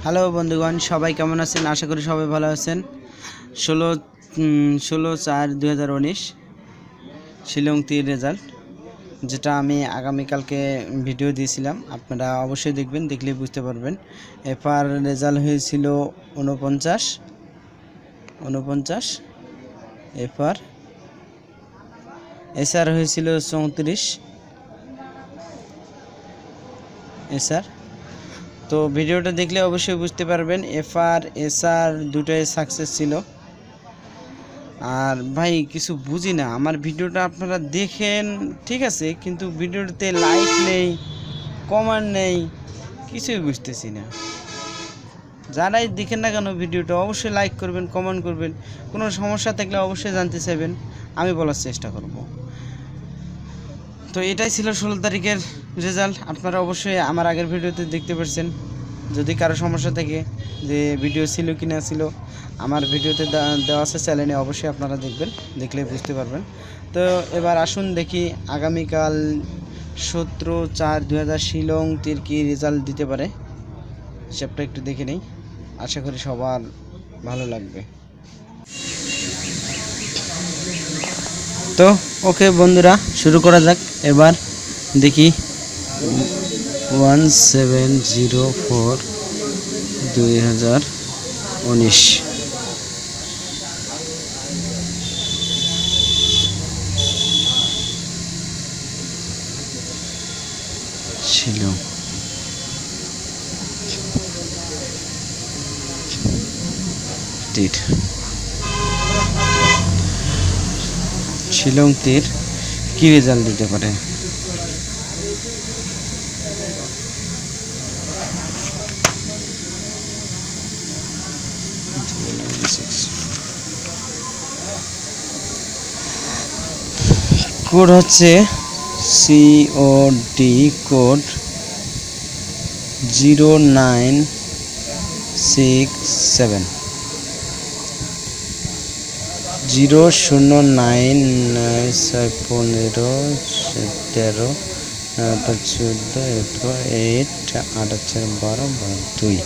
Hello বন্ধুগণ, সবাই কেমন আছেন? আশা করি সবাই ভালো আছেন। 16/4/2019 শিলং তীর রেজাল্ট, যেটা আমি আগামীকালকে ভিডিও দিয়েছিলাম। আপনারা অবশ্যই দেখবেন, দেখলেই বুঝতে পারবেন। এফআর রেজাল্ট হয়েছিল 49, এফআর এসআর হয়েছিল 34, এসআর। তো ভিডিওটা দেখলে অবশ্যই বুঝতে পারবেন এফআর এসআর দুটোই সাকসেস ছিল। আর ভাই কিছু বুঝি না, আমার ভিডিওটা আপনারা দেখেন ঠিক আছে, কিন্তু ভিডিওটাতে লাইক নেই, কমেন্ট নেই, কিছুই বুঝতেছি না। যারাই দেখেন না কেন ভিডিওটা অবশ্যই লাইক করবেন, কমেন্ট করবেন। কোনো সমস্যা থাকলে অবশ্যই জানতে চাইবেন, আমি বলার চেষ্টা করব। তো এটাই ছিল 16 তারিখের রেজাল্ট। আপনারা অবশ্যই আমার আগের ভিডিওতে দেখতে পাচ্ছেন। যদি কারো সমস্যা থাকে যে ভিডিও ছিল কি না ছিল, আমার ভিডিওতে দেওয়া আছে চ্যানেলে, অবশ্যই আপনারা দেখবেন, দেখলে বুঝতে পারবেন। তো এবার আসুন দেখি আগামীকাল 17/4/2000 শিলং তীর কি রেজাল্ট দিতে পারে, হিসাবটা একটু দেখে নেই। আশা করি সবার ভালো লাগবে। তো ওকে বন্ধুরা, শুরু করা যাক। এবার দেখি 17/04/2019 শিলং তীর, শিলং তীর কি রেজাল্ট দিতে পারে। কোড হচ্ছে COD, কোড 0967 009 15 17 14 8 8 12 2।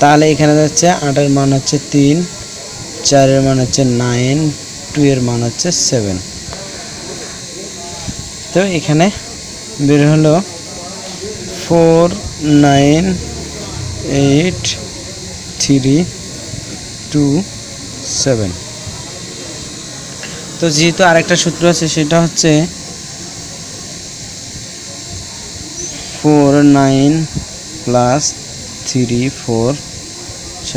তাহলে এখানে যাচ্ছে 8 এর মান হচ্ছে 3, 4 এর মান হচ্ছে 9, 2 এর মান হচ্ছে 7। তো এখানে বের হলো 4983227। তো যেহেতু আরেকটা সূত্র আছে, সেটা হচ্ছে 49 + 34 =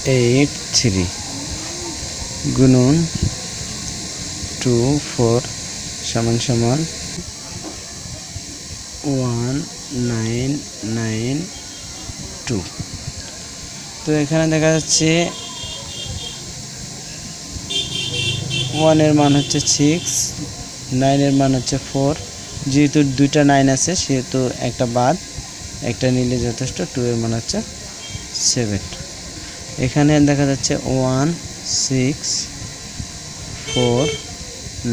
83 গুণন 24 = 1992। তো এখানে দেখা যাচ্ছে 1 এর মান হচ্ছে 6, 9 এর মান হচ্ছে 4। যেহেতু দুইটা 9 আছে সেহেতু একটা বাদ, একটা নিলে যথেষ্ট। 2 এর মান হচ্ছে 7। এখানে দেখা যাচ্ছে 1 6 4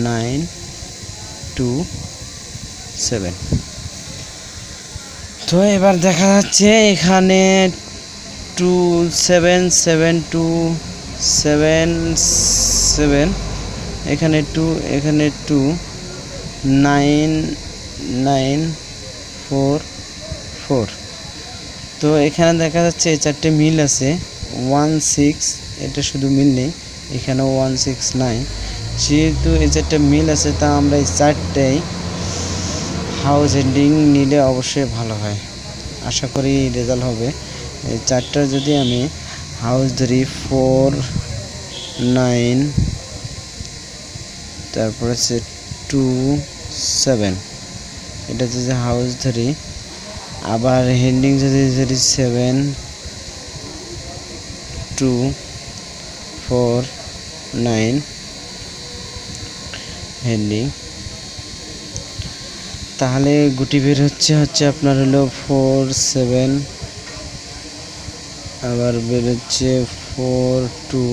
9 2 7। তো এবার দেখা যাচ্ছে এখানে 2 7 7 2 7 7, এখানে 2, এখানে 2 9 9 4 4। তো এখানে দেখা যাচ্ছে এই চারটে মিল আছে। 1 6, এটা শুধু মিল নেই, এখানেও 1 6 9। যেহেতু এই চারটে মিল আছে, তা আমরা এই চারটেই হাউস হেডিং নিলে অবশ্যই ভালো হয়। আশা করি রেজাল্ট হবে। এই চারটা যদি আমি হাউস ধরি 4 9, তারপর হচ্ছে 2 7, এটা যদি হাউস ধরি, আবার হেডিং যদি ধরি 7 2 4 9 হেডিং, তাহলে গুটি বের হচ্ছে আপনার হলো 4 7, আবার বের হচ্ছে 4 2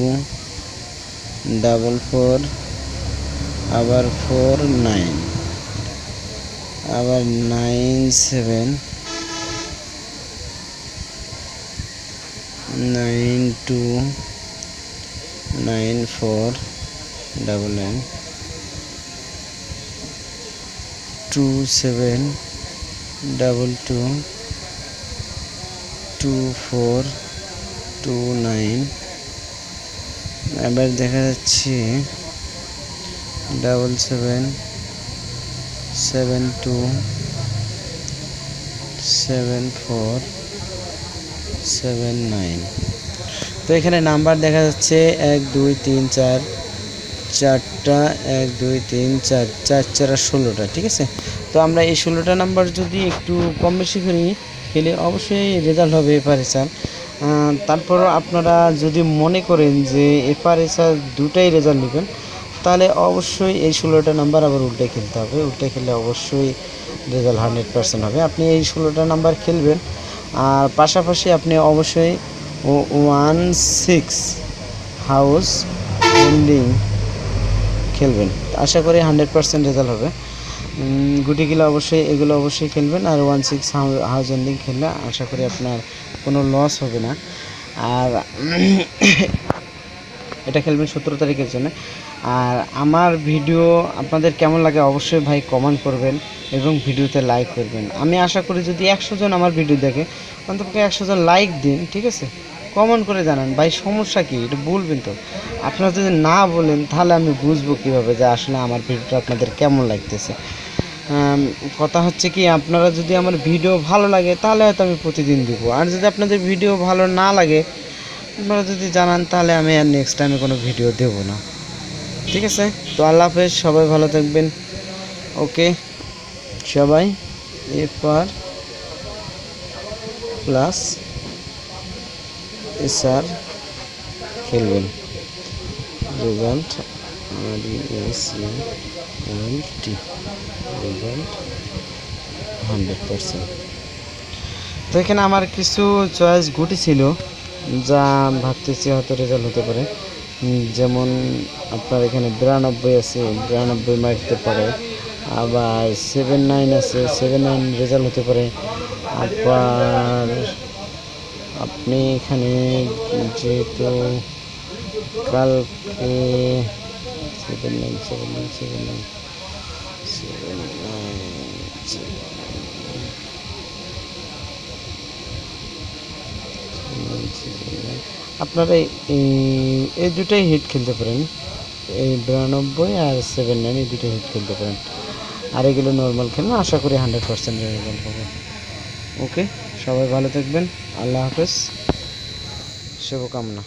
4 আবার 4 9, আবার 9 7 929499 27222429। এবার দেখা যাচ্ছে 77727479। তো এখানে নাম্বার দেখা যাচ্ছে 1 2 3 4 4টা, 1 2 3 4 4 4 16টা। ঠিক আছে, তো আমরা এই 16টা নাম্বার যদি একটু কম বেশি করি খেলে অবশ্যই রেজাল্ট হবে এফআরএসআর। তারপরও আপনারা যদি মনে করেন যে এফআরএসআর দুটাই রেজাল্ট নেবেন, তাহলে অবশ্যই এই 16টা নাম্বার আবার উল্টে খেলতে হবে। উল্টে খেললে অবশ্যই রেজাল্ট 100% হবে। আপনি এই 16টা নাম্বার খেলবেন, আর পাশাপাশি আপনি অবশ্যই 16 হাউস এন্ডিং খেলবেন। আশা করি 100% রেজাল্ট হবে। গুটিগুলো অবশ্যই এগুলো অবশ্যই খেলবেন, আর 16 হাউস এন্ডিং খেললে আশা করি আপনার কোনো লস হবে না। আর এটা খেলবেন 17 তারিখের জন্য। আর আমার ভিডিও আপনাদের কেমন লাগে অবশ্যই ভাই কমেন্ট করবেন এবং ভিডিওতে লাইক করবেন। আমি আশা করি যদি 100 জন আমার ভিডিও দেখে, অন্তপক্ষে 100 জন লাইক দিন। ঠিক আছে, কমেন্ট করে জানান ভাই সমস্যা কী, এটা বলবেন। তো আপনারা যদি না বলেন তাহলে আমি বুঝবো কীভাবে যে আসলে আমার ভিডিওটা আপনাদের কেমন লাগতেছে। কথা হচ্ছে কি, আপনারা যদি আমার ভিডিও ভালো লাগে তাহলে হয়তো আমি প্রতিদিন দিব, আর যদি আপনাদের ভিডিও ভালো না লাগে আপনারা যদি জানান তাহলে আমি আর নেক্সট টাইমে কোনো ভিডিও দেব না। ঠিক আছে, তো আল্লাহ হাফেজ, সবাই ভালো থাকবেন। ওকে, সবাই এফআরএসআর খেলবেন। Result result 100%। তো এখানে আমার কিছু চয়েস গুটি ছিল যা ভাবতেছি হয়তো রেজাল্ট হতে পারে। যেমন আপনার এখানে 92 আছে, 92 মারতে পারে। আবার 79 আছে, 79 রেজাল্ট হতে পারে। আবার আপনি এখানে যেহেতু কালকে 79 আপনারা এই দুটাই হিট খেলতে পারেন, এই 92 আর 79 এই দুটাই হিট খেলতে পারেন। আর এগুলো নর্মাল খেলবেন, আশা করি 100% রেজাল্ট হবে। ওকে, সবাই ভালো থাকবেন, আল্লাহ হাফেজ, শুভকামনা।